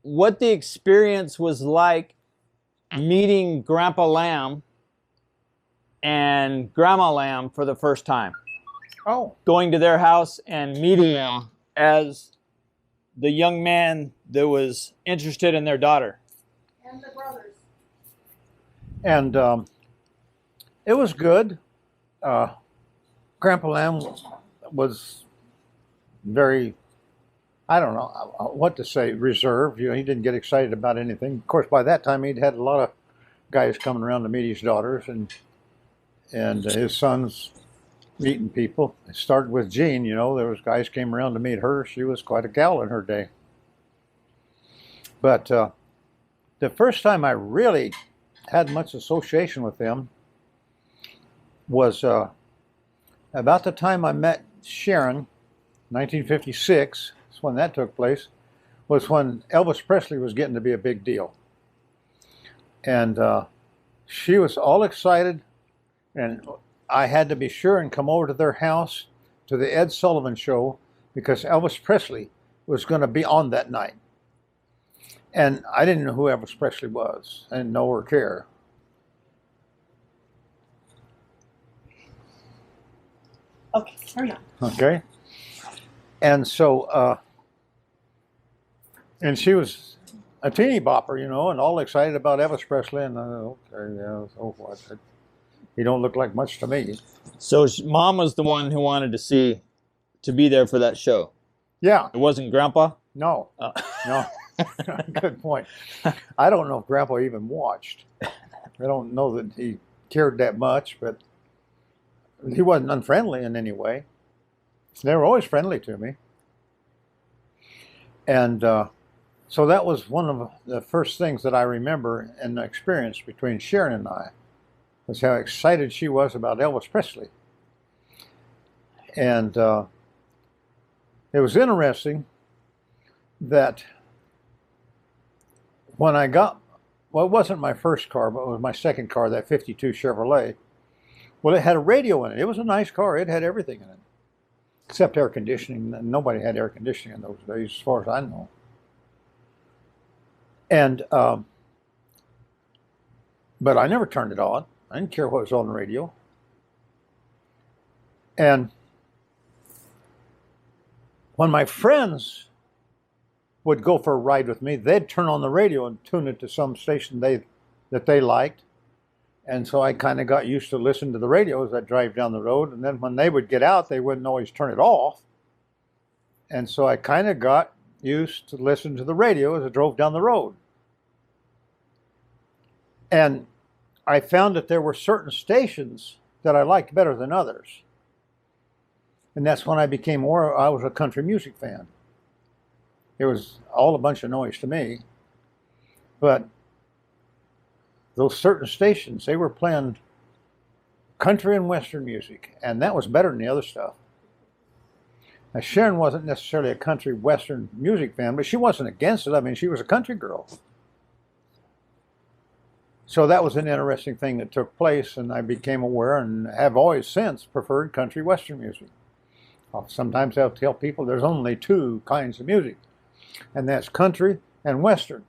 what the experience was like meeting Grandpa Lamb and Grandma Lamb for the first time. Oh, Going to their house and meeting them as the young man that was interested in their daughter. And the brothers. and it was good. Grandpa Lamb was very, I don't know what to say, reserved. You know, he didn't get excited about anything. Of course, by that time, he'd had a lot of guys coming around to meet his daughters, and his sons meeting people. It started with Jean. You know, there was guys came around to meet her. She was quite a gal in her day. But the first time I really had much association with them was about the time I met Sharon, 1956. That's when that took place. Was when Elvis Presley was getting to be a big deal, and she was all excited, and I had to be sure and come over to their house to the Ed Sullivan Show because Elvis Presley was going to be on that night. And I didn't know who Elvis Presley was. I didn't know or care. Okay, carry on. Okay. And so, and she was a teeny bopper, you know, and all excited about Elvis Presley. And okay, yeah, so what? He don't look like much to me. So Mom was the one who wanted to be there for that show. Yeah. It wasn't Grandpa? No. Oh. No. Good point. I don't know if Grandpa even watched. I don't know that he cared that much, but he wasn't unfriendly in any way. They were always friendly to me. And so that was one of the first things that I remember in the experience between Sharon and I, was how excited she was about Elvis Presley. And it was interesting that when I got, well, it wasn't my first car, but it was my second car, that 52 Chevrolet. Well, it had a radio in it. It was a nice car. It had everything in it, except air conditioning. Nobody had air conditioning in those days, as far as I know. And, but I never turned it on. I didn't care what was on the radio. And when my friends would go for a ride with me, they'd turn on the radio and tune it to some station that they liked. And so I kind of got used to listening to the radio as I drive down the road. And then when they would get out, they wouldn't always turn it off. And so I kind of got used to listening to the radio as I drove down the road. And I found that there were certain stations that I liked better than others. And that's when I became more, I was a country music fan. It was all a bunch of noise to me. But those certain stations, they were playing country and western music, and that was better than the other stuff. Now, Sharon wasn't necessarily a country western music fan, but she wasn't against it. I mean, she was a country girl. So that was an interesting thing that took place, and I became aware and have always since preferred country western music. Sometimes I'll tell people there's only two kinds of music, and that's country and western.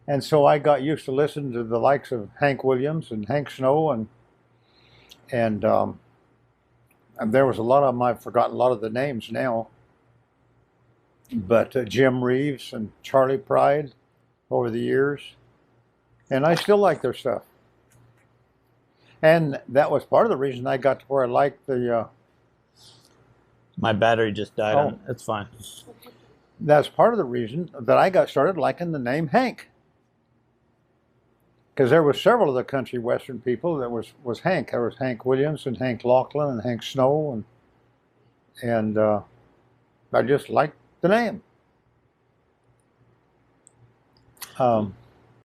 And so I got used to listening to the likes of Hank Williams and Hank Snow, and there was a lot of them. I've forgotten a lot of the names now, but Jim Reeves and Charlie Pride over the years, and I still like their stuff. And that was part of the reason I got to where I liked the. My battery just died. Oh. It's fine. That's part of the reason that I got started liking the name Hank. Because there were several of the country western people that was Hank. There was Hank Williams and Hank Lachlan and Hank Snow, and I just liked the name.